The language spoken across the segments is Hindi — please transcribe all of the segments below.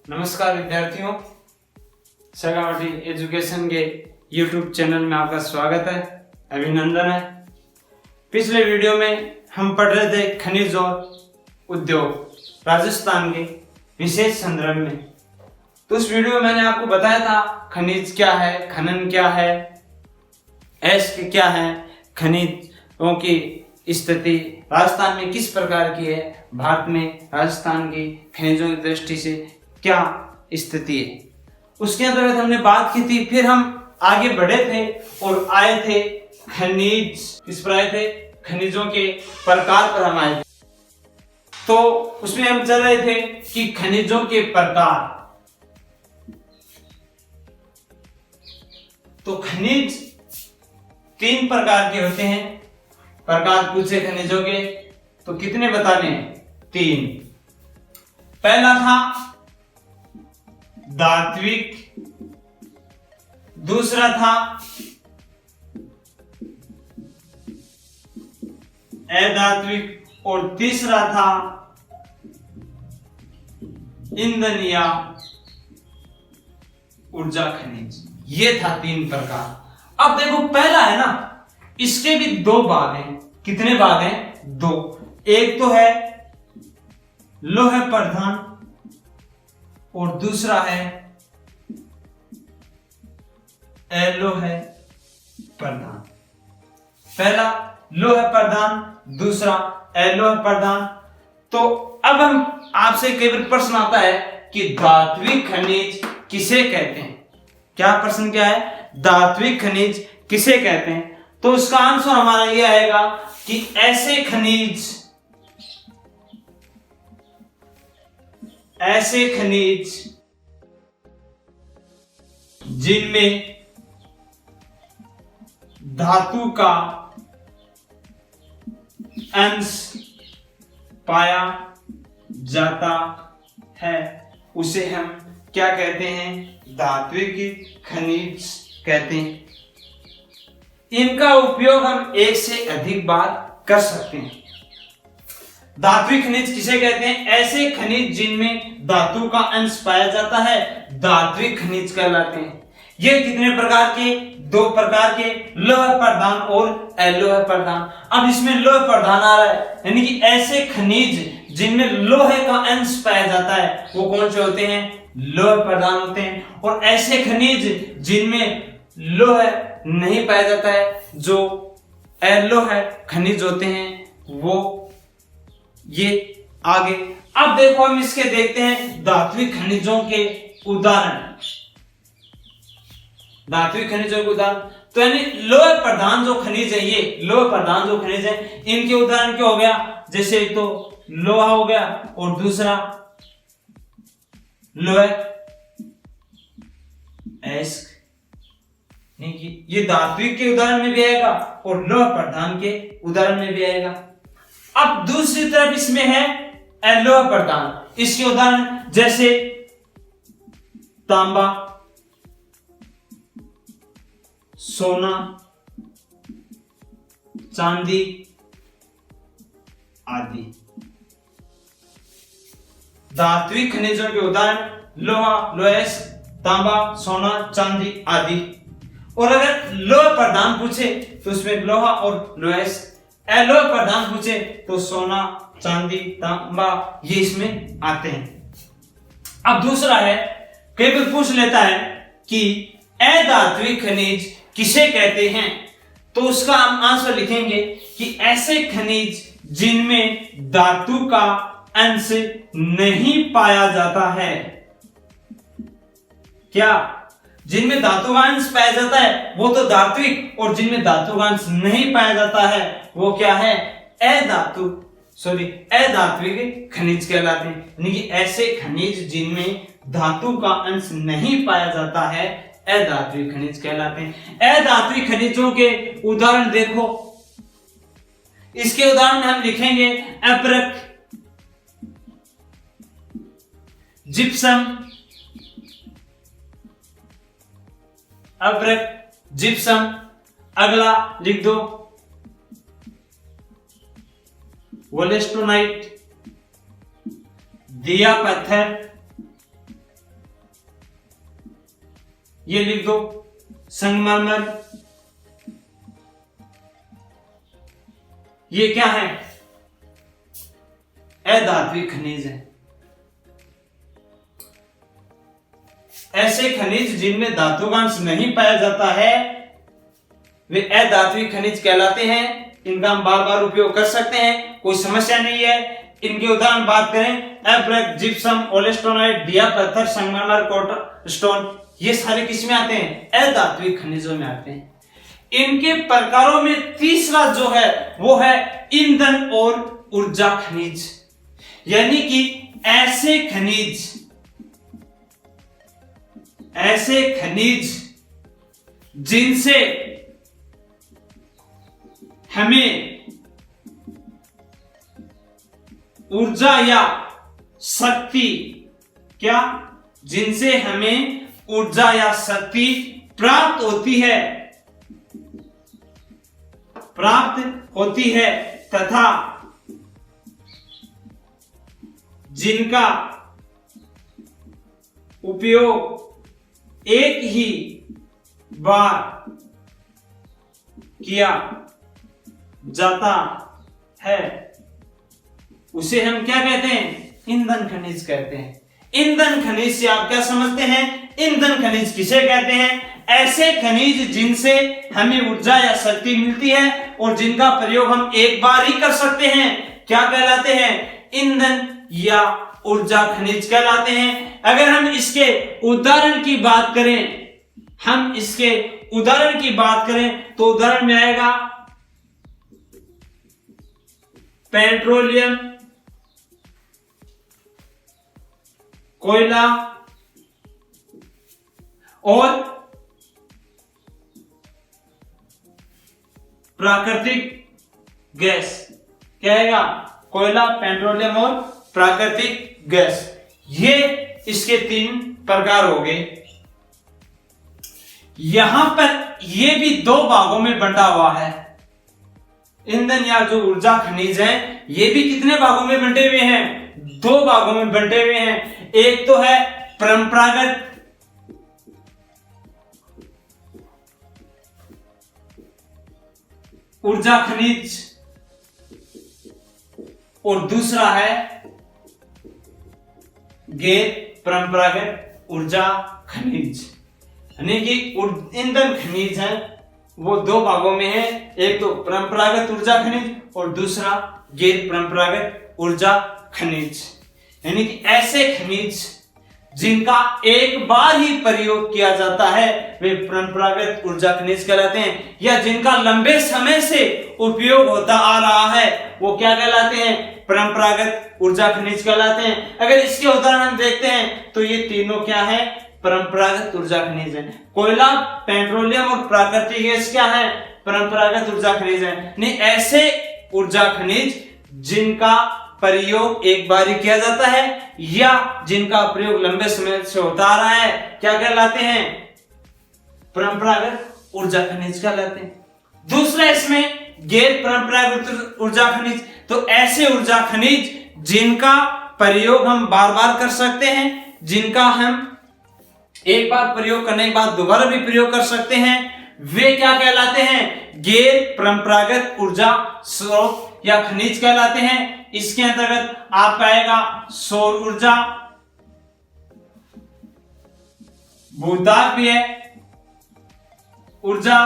नमस्कार विद्यार्थियों, सगावटी एजुकेशन के YouTube चैनल में आपका स्वागत है, अभिनंदन है। पिछले वीडियो में हम पढ़ रहे थे खनिज और उद्योग राजस्थान के विशेष संदर्भ में। तो उस वीडियो में मैंने आपको बताया था खनिज क्या है, खनन क्या है, एस्क क्या है, खनिजों की स्थिति राजस्थान में किस प्रकार की है, भारत में राजस्थान की खनिजों की दृष्टि से क्या स्थिति है, उसके अंतर्गत हमने बात की थी। फिर हम आगे बढ़े थे और आए थे खनिज, किस पर आए थे? खनिजों के प्रकार पर हम आए थे। तो उसमें हम चल रहे थे कि खनिजों के प्रकार। तो खनिज 3 प्रकार के होते हैं। प्रकार पूछे खनिजों के तो कितने बताने हैं? 3। पहला था धात्विक, दूसरा था अधात्विक और तीसरा था ईंधन या ऊर्जा खनिज। ये था 3 प्रकार। अब देखो पहला है ना, इसके भी 2 भाग हैं। कितने भाग हैं? 2। एक तो है लौह प्रधान और दूसरा है अलोह प्रधान। पहला लौह प्रधान, दूसरा अलोह प्रधान। तो अब हम आपसे कई बार प्रश्न आता है कि धात्विक खनिज किसे कहते हैं? क्या प्रश्न क्या है? धात्विक खनिज किसे कहते हैं? तो उसका आंसर हमारा यह आएगा कि ऐसे खनिज जिनमें धातु का अंश पाया जाता है, उसे हम क्या कहते हैं? धात्विक खनिज कहते हैं। इनका उपयोग हम एक से अधिक बार कर सकते हैं। धात्विक खनिज किसे कहते हैं? ऐसे खनिज जिनमें धातु का अंश पाया जाता है, धात्विक खनिज कहलाते हैं। ये कितने प्रकार के? 2 प्रकार के, लौह प्रधान और अलोह प्रधान। अब इसमें लौह प्रधान आ रहा है, यानी कि ऐसे खनिज जिनमें लोहे का अंश पाया जाता है, वो कौन से होते हैं? लौह प्रधान होते हैं। और ऐसे खनिज जिनमें लोह नहीं पाया जाता है, जो अलोह खनिज होते हैं, वो ये आगे। अब देखो हम इसके देखते हैं धात्विक खनिजों के उदाहरण। धात्विक खनिजों के उदाहरण तो यानी लौह प्रधान जो खनिज है, ये लौह प्रधान जो खनिज है, इनके उदाहरण क्या हो गया? जैसे एक तो लोहा हो गया और दूसरा लोह एस्क। ये धात्विक के उदाहरण में भी आएगा और लौह प्रधान के उदाहरण में भी आएगा। अब दूसरी तरफ इसमें है अलोह प्रधान। इसके उदाहरण जैसे तांबा, सोना, चांदी आदि। धात्विक खनिजों के उदाहरण लोहा, लोहेस, तांबा, सोना, चांदी आदि। और अगर लौह प्रधान पूछे तो उसमें लोहा और लोहेस, अलोह प्रधान पूछे तो सोना, चांदी, तांबा, ये इसमें आते हैं। अब दूसरा है, कई बार पूछ लेता है कि अधात्विक खनिज किसे कहते हैं? तो उसका हम आंसर लिखेंगे कि ऐसे खनिज जिनमें धातु का अंश नहीं पाया जाता है। क्या? जिनमें धातु का अंश पाया जाता है वो तो धात्विक, और जिनमें धातु का अंश नहीं पाया जाता है वो क्या है? अधात्विक खनिज कहलाते हैं। यानी कि ऐसे खनिज जिनमें धातु का अंश नहीं पाया जाता है, अधात्विक खनिज कहलाते हैं। अधात्विक खनिजों के उदाहरण देखो। इसके उदाहरण हम लिखेंगे अब्रक, जिप्सम, अब्रक, जिप्सम। अगला लिख दो वोलेस्टोनाइट, दिया पत्थर, ये लिख दो, संगमरमर, ये क्या है? अधात्विक खनिज है। ऐसे खनिज जिनमें धातु का अंश नहीं पाया जाता है वे अधात्विक खनिज कहलाते हैं। इनका हम बार बार उपयोग कर सकते हैं, कोई समस्या नहीं है। इनके उदाहरण बात करें, एब्रक, जिप्सम, ओलेस्टोनाइट, दिया पत्थर, संगमरमर, कोटर स्टोन, ये सारे किस में आते हैं? अधात्विक खनिजों में आते हैं। इनके प्रकारों में तीसरा जो है वो है ईंधन और ऊर्जा खनिज, यानी कि ऐसे खनिज जिनसे हमें ऊर्जा या शक्ति जिनसे हमें ऊर्जा या शक्ति प्राप्त होती है तथा जिनका उपयोग एक ही बार किया जाता है, उसे हम क्या कहते हैं? ईंधन खनिज कहते हैं। ईंधन खनिज से आप क्या समझते हैं? ईंधन खनिज किसे कहते हैं? ऐसे खनिज जिनसे हमें ऊर्जा या शक्ति मिलती है और जिनका प्रयोग हम एक बार ही कर सकते हैं, क्या कहलाते हैं? ईंधन या ऊर्जा खनिज कहलाते हैं। अगर हम इसके उदाहरण की बात करें तो उदाहरण में आएगा पेट्रोलियम, कोयला और प्राकृतिक गैस। क्या आएगा? कोयला, पेट्रोलियम और प्राकृतिक गैस। ये इसके 3 प्रकार हो गए। यहां पर ये भी 2 भागों में बंटा हुआ है। ईंधन या जो ऊर्जा खनिज है ये भी कितने भागों में बंटे हुए हैं? 2 भागों में बंटे हुए हैं। एक तो है परंपरागत ऊर्जा खनिज और दूसरा है गैर परंपरागत ऊर्जा खनिज। यानी कि ईंधन खनिज है वो 2 भागों में है, एक तो परंपरागत ऊर्जा खनिज और दूसरा गैर परंपरागत ऊर्जा खनिज। यानी कि ऐसे खनिज जिनका एक बार ही प्रयोग किया जाता है वे परंपरागत ऊर्जा खनिज कहलाते हैं, या जिनका लंबे समय से उपयोग होता आ रहा है वो क्या कहलाते हैं? परंपरागत ऊर्जा खनिज कहलाते हैं। अगर इसके उदाहरण हम देखते हैं तो ये तीनों क्या है? परंपरागत ऊर्जा खनिज है। कोयला, पेट्रोलियम और प्राकृतिक गैस क्या है? परंपरागत ऊर्जा खनिज है। नहीं, ऐसे ऊर्जा खनिज जिनका प्रयोग एक बार ही किया जाता है या जिनका प्रयोग लंबे समय से होता आ रहा है, क्या कहलाते हैं? परंपरागत ऊर्जा खनिज कहलाते हैं। दूसरा इसमें गैर परंपरागत ऊर्जा खनिज, तो ऐसे ऊर्जा खनिज जिनका प्रयोग हम बार बार कर सकते हैं, जिनका हम एक बार प्रयोग करने के बाद दोबारा भी प्रयोग कर सकते हैं, वे क्या कहलाते हैं? गैर परंपरागत ऊर्जा स्रोत या खनिज कहलाते हैं। इसके अंतर्गत आपका आएगा सौर ऊर्जा, भूतापीय ऊर्जा,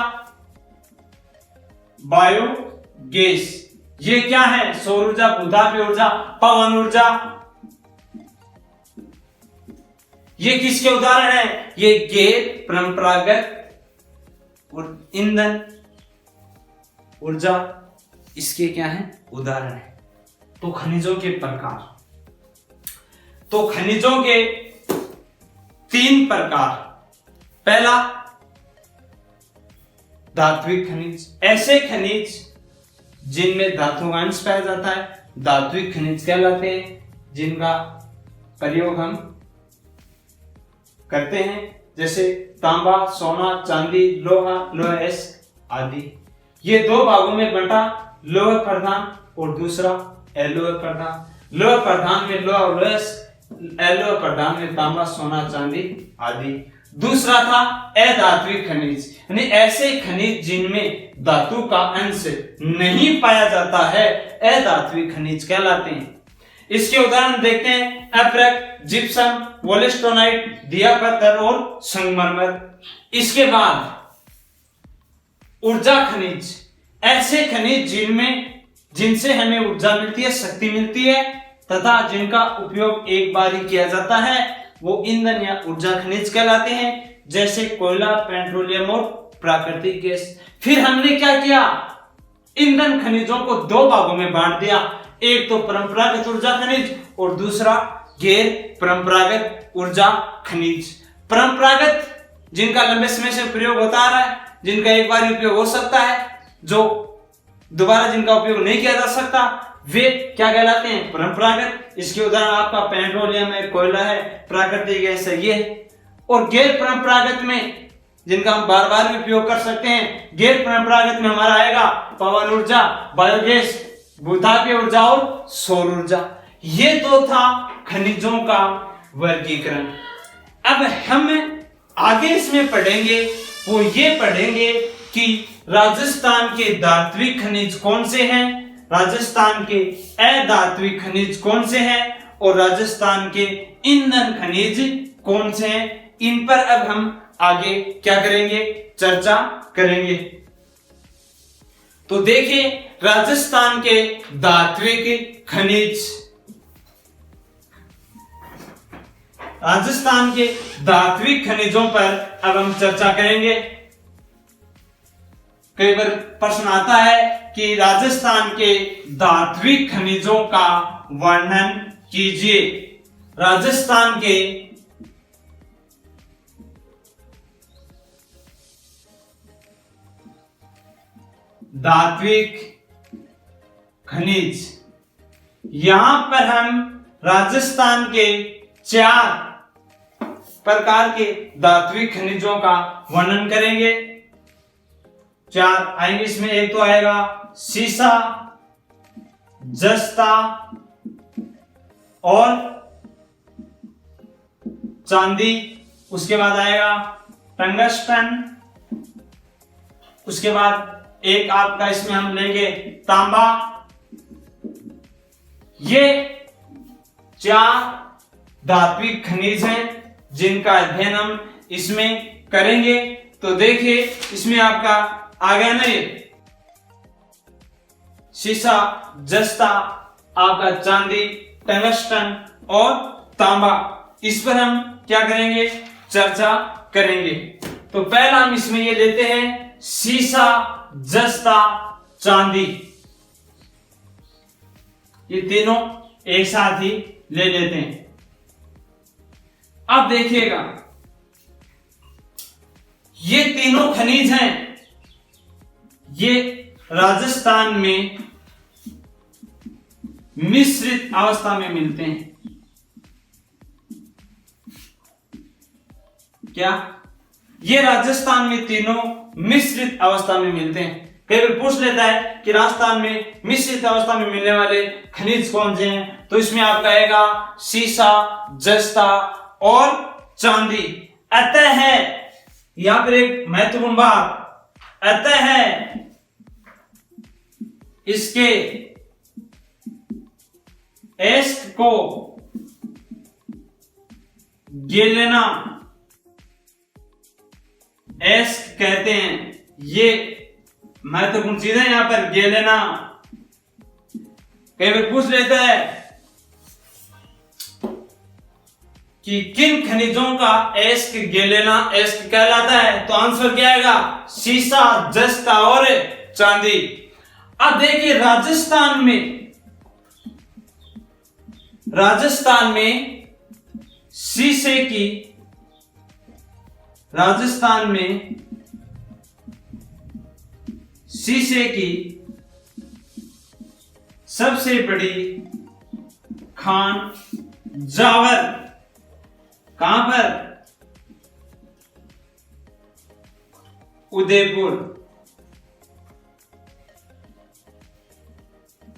बायोगैस। ये क्या है? सौर ऊर्जा, भूतापीय ऊर्जा, पवन ऊर्जा। ये किसके उदाहरण है? ये गैर परंपरागत ईंधन ऊर्जा इसके क्या है? उदाहरण है। तो खनिजों के प्रकार, तो खनिजों के 3 प्रकार। पहला धात्विक खनिज, ऐसे खनिज जिनमें धातु का अंश पाया जाता है धात्विक खनिज कहलाते हैं, जिनका प्रयोग हम करते हैं, जैसे तांबा, सोना, चांदी, लोहा, लोहा आदि। ये 2 भागों में बंटा, लोह प्रधान और दूसरा एलोय प्रधान। लोह प्रधान में लोहा लोहस, एलोय प्रधान में तांबा सोना चांदी आदि। दूसरा था अधात्विक खनिज, यानी ऐसे खनिज जिनमें धातु का अंश नहीं पाया जाता है, अधात्विक खनिज कहलाते हैं। इसके उदाहरण देखते हैं, अप्रक, जिप्सम, वोलेस्टोनाइट, दिया पत्थर और संगमरमर। इसके बाद ऊर्जा खनिज, ऐसे खनिज जिनसे हमें ऊर्जा मिलती है, शक्ति मिलती है तथा जिनका उपयोग एक बार ही किया जाता है, वो ईंधन या ऊर्जा खनिज कहलाते हैं, जैसे कोयला, पेट्रोलियम और प्राकृतिक गैस। फिर हमने क्या किया, ईंधन खनिजों को दो भागों में बांट दिया, एक तो परंपरागत ऊर्जा खनिज और दूसरा गैर परंपरागत ऊर्जा खनिज। परंपरागत जिनका लंबे समय से प्रयोग होता आ रहा है, जिनका एक बार उपयोग हो सकता है, जो दोबारा जिनका उपयोग नहीं किया जा सकता, वे क्या कहलाते हैं, परंपरागत। इसके उदाहरण आपका पेट्रोलियम है, कोयला है, प्राकृतिक गैस है, ये है। और गैर परंपरागत में जिनका हम बार बार भी उपयोग कर सकते हैं, गैर परंपरागत में हमारा आएगा पवन ऊर्जा, बायोगैस, भूतापीय ऊर्जा और सौर ऊर्जा। ये तो था खनिजों का वर्गीकरण। अब हम आगे इसमें पढ़ेंगे, वो ये पढ़ेंगे कि राजस्थान के धात्विक खनिज कौन से हैं, राजस्थान के अधात्विक खनिज कौन से हैं और राजस्थान के ईंधन खनिज कौन से हैं। इन पर अब हम आगे क्या करेंगे, चर्चा करेंगे। तो देखिए, राजस्थान के धात्विक खनिज, राजस्थान के धात्विक खनिजों पर अब हम चर्चा करेंगे। कई बार प्रश्न आता है कि राजस्थान के धात्विक खनिजों का वर्णन कीजिए। राजस्थान के धात्विक खनिज, यहां पर हम राजस्थान के 4 प्रकार के धात्विक खनिजों का वर्णन करेंगे। 4 आएंगे इसमें। एक तो आएगा सीसा, जस्ता और चांदी। उसके बाद आएगा टंगस्टन। उसके बाद एक आपका इसमें हम लेंगे तांबा। ये 4 धात्विक खनिज हैं जिनका अध्ययन हम इसमें करेंगे। तो देखिए, इसमें आपका आ गया ना, ये सीसा, जस्ता, आपका चांदी, टंगस्टन और तांबा। इस पर हम क्या करेंगे, चर्चा करेंगे। तो पहला हम इसमें ये लेते हैं सीसा, जस्ता, चांदी। ये तीनों एक साथ ही ले लेते हैं। अब देखिएगा, ये तीनों खनिज हैं, ये राजस्थान में मिश्रित अवस्था में मिलते हैं। क्या? ये राजस्थान में तीनों मिश्रित अवस्था में मिलते हैं। कई बार पूछ लेता है कि राजस्थान में मिश्रित अवस्था में मिलने वाले खनिज कौन से हैं, तो इसमें आपका आएगा सीसा, जस्ता और चांदी। अतः है, यहां पर एक महत्वपूर्ण बात, अतः है इसके एस्ट को गेलेना एस्ट कहते हैं। ये महत्वपूर्ण चीज है यहां पर, गेलेना। कई बार पूछ लेता है कि किन खनिजों का एस्क गेलेना एस्क कहलाता है, तो आंसर क्या आएगा, सीसा, जस्ता और चांदी। अब देखिए, राजस्थान में शीशे की, राजस्थान में शीशे की सबसे बड़ी खान जावर कहां पर, उदयपुर।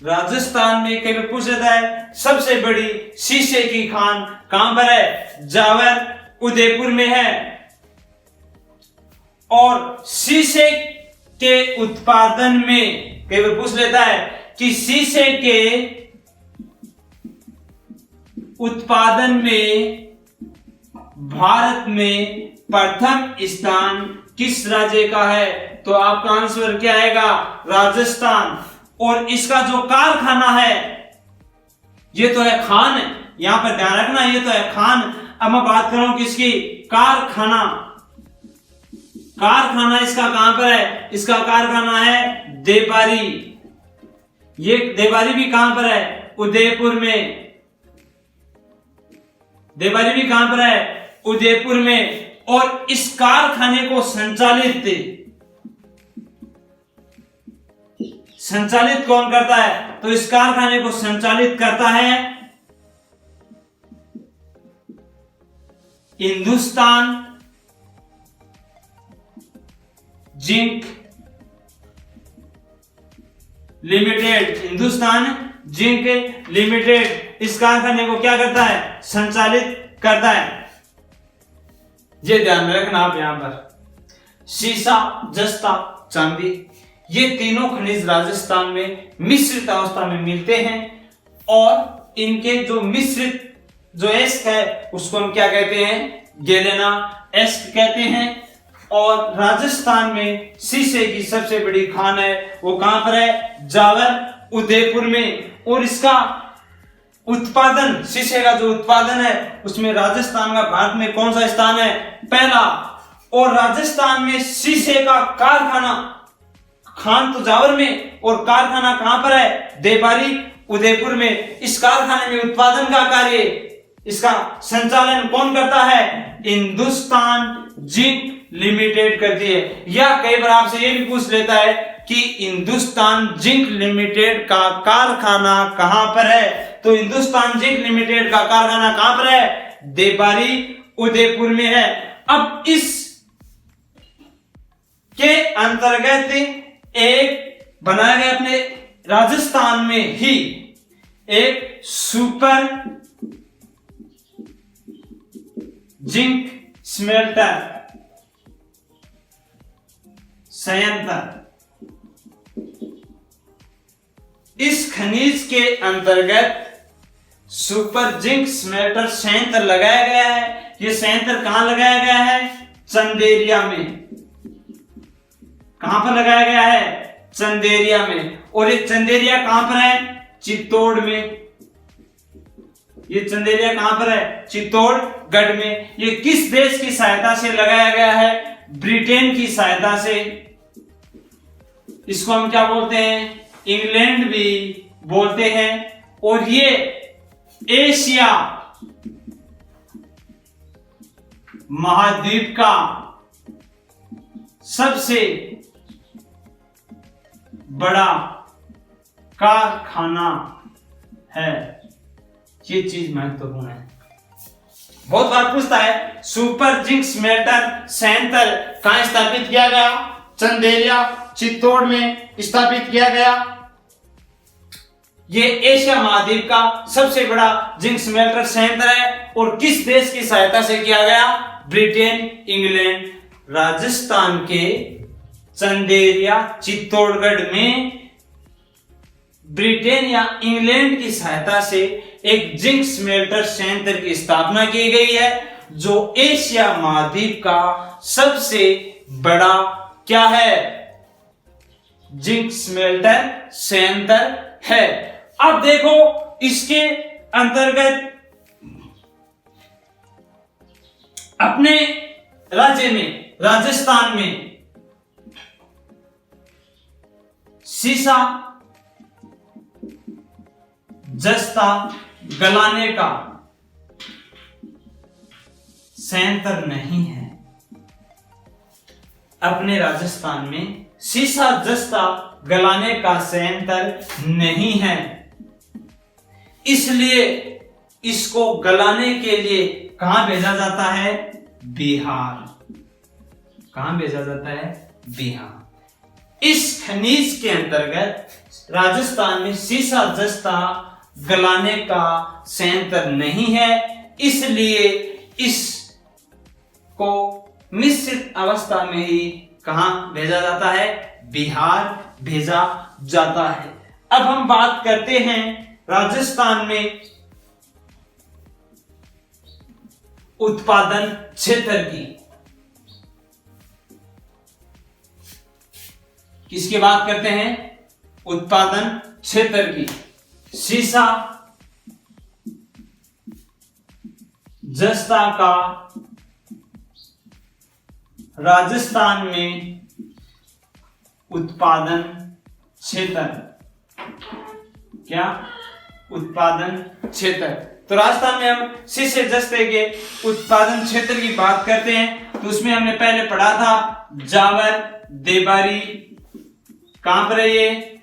राजस्थान में कभी पूछ लेता है सबसे बड़ी शीशे की खान कहां पर है? जावर उदयपुर में है। और शीशे के उत्पादन में कभी पूछ लेता है कि शीशे के उत्पादन में भारत में प्रथम स्थान किस राज्य का है? तो आपका आंसर क्या आएगा? राजस्थान। और इसका जो कारखाना है, ये तो है खान, यहां पर ध्यान रखना, ये तो है खान। अब मैं बात कर रहा हूं किसकी? कारखाना। कारखाना इसका कहां पर है? इसका कारखाना है देबारी। ये देबारी भी कहां पर है? उदयपुर में। देबारी भी कहां पर है? उदयपुर में। और इस कारखाने को संचालित कौन करता है? तो इस कारखाने को संचालित करता है Hindustan zinc limited. Hindustan zinc limited इस कारखाने को क्या करता है? संचालित करता है। ये ध्यान में रखना आप। यहां पर सीसा, जस्ता, चांदी, ये तीनों खनिज राजस्थान में मिश्रित अवस्था में मिलते हैं। और इनके जो मिश्रित जो एस्क है उसको हम क्या कहते हैं? गैलेना एस्क कहते हैं। और राजस्थान में शीशे की सबसे बड़ी खान है, वो कहां पर है? जावर उदयपुर में। और इसका उत्पादन, शीशे का जो उत्पादन है उसमें राजस्थान का भारत में कौन सा स्थान है? पहला। और राजस्थान में शीशे का कारखाना, खान तो जावर में और कारखाना कहां पर है? देबारी उदयपुर में। इस कारखाने में उत्पादन का कार्य, इसका संचालन कौन करता है? हिंदुस्तान जिंक लिमिटेड करती है। या कई बार आपसे ये भी पूछ लेता है कि हिंदुस्तान जिंक लिमिटेड का कारखाना कहां पर है? तो हिंदुस्तान जिंक लिमिटेड का कारखाना कहां पर है? देबारी उदयपुर में है। अब इस के अंतर्गत एक बनाया गया अपने राजस्थान में ही एक सुपर जिंक स्मेल्टर संयंत्र। इस खनिज के अंतर्गत सुपर जिंक स्मेल्टर संयंत्र लगाया गया है। यह संयंत्र कहां लगाया गया है? चंदेरिया में। कहां पर लगाया गया है? चंदेरिया में। और ये चंदेरिया कहां पर है? चित्तौड़ में। ये चंदेरिया कहां पर है? चित्तौड़गढ़ में। ये किस देश की सहायता से लगाया गया है? ब्रिटेन की सहायता से। इसको हम क्या बोलते हैं? इंग्लैंड भी बोलते हैं। और ये एशिया महाद्वीप का सबसे बड़ा कारखाना है। ये चीज महत्वपूर्ण है, बहुत बार पूछता है। सुपर जिंक स्मेल्टर संयंत्र कहां स्थापित किया गया? चंदेरिया चित्तौड़ में स्थापित किया गया। ये एशिया महाद्वीप का सबसे बड़ा जिंक स्मेल्टर संयंत्र है। और किस देश की सहायता से किया गया? Britain, England. राजस्थान के चंदेरिया चित्तौड़गढ़ में ब्रिटेन या इंग्लैंड की सहायता से एक जिंक स्मेल्टर संयंत्र की स्थापना की गई है, जो एशिया महाद्वीप का सबसे बड़ा क्या है? जिंक स्मेल्टर संयंत्र है। अब देखो इसके अंतर्गत अपने राज्य में राजस्थान में सीसा, जस्ता गलाने का संयंत्र नहीं है। अपने राजस्थान में सीसा, जस्ता गलाने का संयंत्र नहीं है, इसलिए इसको गलाने के लिए कहां भेजा जाता है? बिहार। कहां भेजा जाता है? बिहार। इस खनिज के अंतर्गत राजस्थान में सीसा जस्ता गलाने का संयंत्र नहीं है, इसलिए इसको मिश्रित अवस्था में ही कहां भेजा जाता है? बिहार भेजा जाता है। अब हम बात करते हैं राजस्थान में उत्पादन क्षेत्र की। किसकी बात करते हैं? उत्पादन क्षेत्र की। सीसा जस्ता का राजस्थान में उत्पादन क्षेत्र, क्या? उत्पादन क्षेत्र। तो राजस्थान में हम सीसे जस्ते के उत्पादन क्षेत्र की बात करते हैं तो उसमें हमने पहले पढ़ा था जावर, देबारी, कहां पर है ये?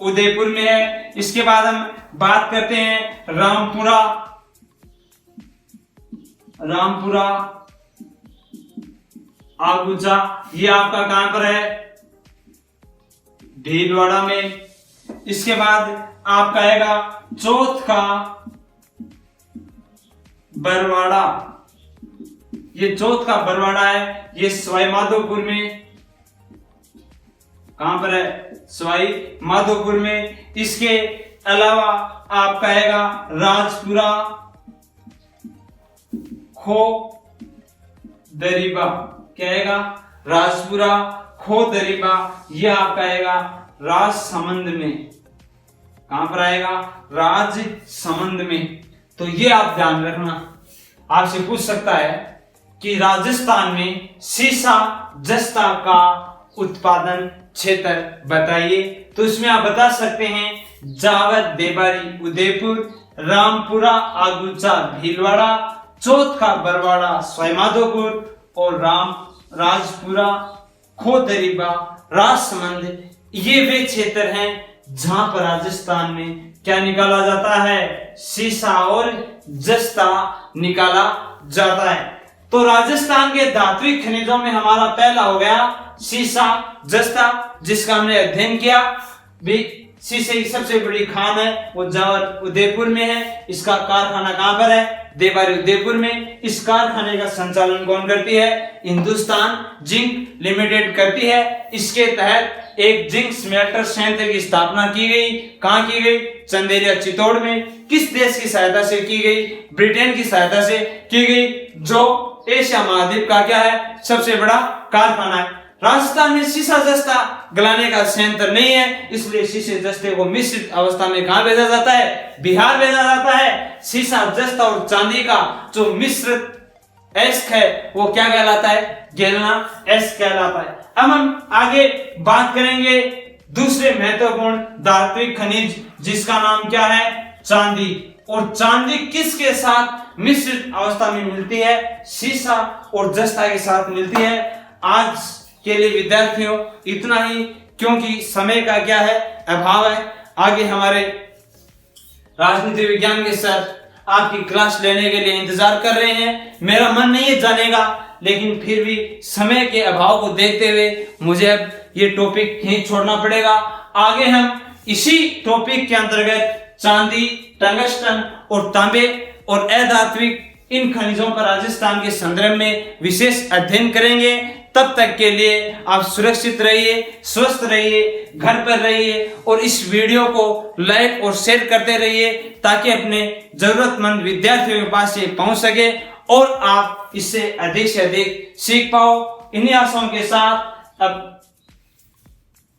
उदयपुर में है। इसके बाद हम बात करते हैं रामपुरा, आगुजा, ये आपका कहां पर है? भीलवाड़ा में। इसके बाद आपका आएगा चौथ का बरवाड़ा, ये चौथ का बरवाड़ा है, ये सवाई माधोपुर में। कहां पर है? सवाई माधोपुर में। इसके अलावा आपका आएगा राजपुरा, खो दरीबा, क्या आएगा? राजपुरा, खो दरीबा, यह आपका आएगा राजसमंद में। कहां पर आएगा? राजसमंद में। तो ये आप ध्यान रखना, आपसे पूछ सकता है कि राजस्थान में सीसा जस्ता का उत्पादन क्षेत्र बताइए। तो इसमें आप बता सकते हैं जावर, देबारी, उदयपुर, रामपुरा, आगुचा, भीलवाड़ा, चौथ का बरवाड़ा, सवाईमाधोपुर और राजपुरा, खोदरीबा, राजसमंद, ये वे क्षेत्र हैं जहां पर राजस्थान में क्या निकाला जाता है? सीसा और जस्ता निकाला जाता है। तो राजस्थान के धात्विक खनिजों में हमारा पहला हो गया सीसा जस्ता, जिसका हमने अध्ययन किया। भी सीसे की सबसे बड़ी खान है वो जावर उदयपुर में है। इसका कारखाना कहां पर है? देबारी उदयपुर में। इस कारखाने का संचालन कौन करती है? हिंदुस्तान जिंक लिमिटेड करती है। इसके तहत एक जिंक स्मेल्टर संयंत्र की स्थापना की गई। कहां की गई? चंदेरिया चित्तौड़ में। किस देश की सहायता से की गई? ब्रिटेन की सहायता से की गई, जो एशिया महाद्वीप का क्या है? सबसे बड़ा कारखाना है। राजस्थान में सीसा जस्ता गलाने का संयंत्र नहीं है, इसलिए सीसे जस्ते को मिश्रित अवस्था में कहां भेजा जाता है? बिहार भेजा जाता है। सीसा जस्ता और चांदी का जो मिश्रित एस्क है वो क्या कहलाता है? गेलना एस्क कहलाता है। अब हम आगे बात करेंगे दूसरे महत्वपूर्ण धात्विक खनिज, जिसका नाम क्या है? चांदी। और चांदी किसके साथ मिश्रित अवस्था में मिलती है? सीसा और जस्ता के साथ मिलती है। आज के लिए विद्यार्थियों इतना ही, क्योंकि समय का क्या है? अभाव है। आगे हमारे राजनीति विज्ञान के सर आपकी क्लास लेने के लिए इंतजार कर रहे हैं। मेरा मन नहीं है जाने का, लेकिन फिर भी समय के अभाव को देखते हुए मुझे अब ये टॉपिक यहीं छोड़ना पड़ेगा। आगे हम इसी टॉपिक के अंतर्गत चांदी, टंगस्टन और तांबे और अधात्विक इन खनिजों पर राजस्थान के संदर्भ में विशेष अध्ययन करेंगे। तब तक के लिए आप सुरक्षित रहिए, स्वस्थ रहिए, घर पर रहिए और इस वीडियो को लाइक और शेयर करते रहिए, ताकि अपने जरूरतमंद विद्यार्थियों के पास ये पहुंच सके और आप इससे अधिक से अधिक सीख पाओ। इन्हीं आशाओं के साथ अब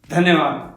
धन्यवाद।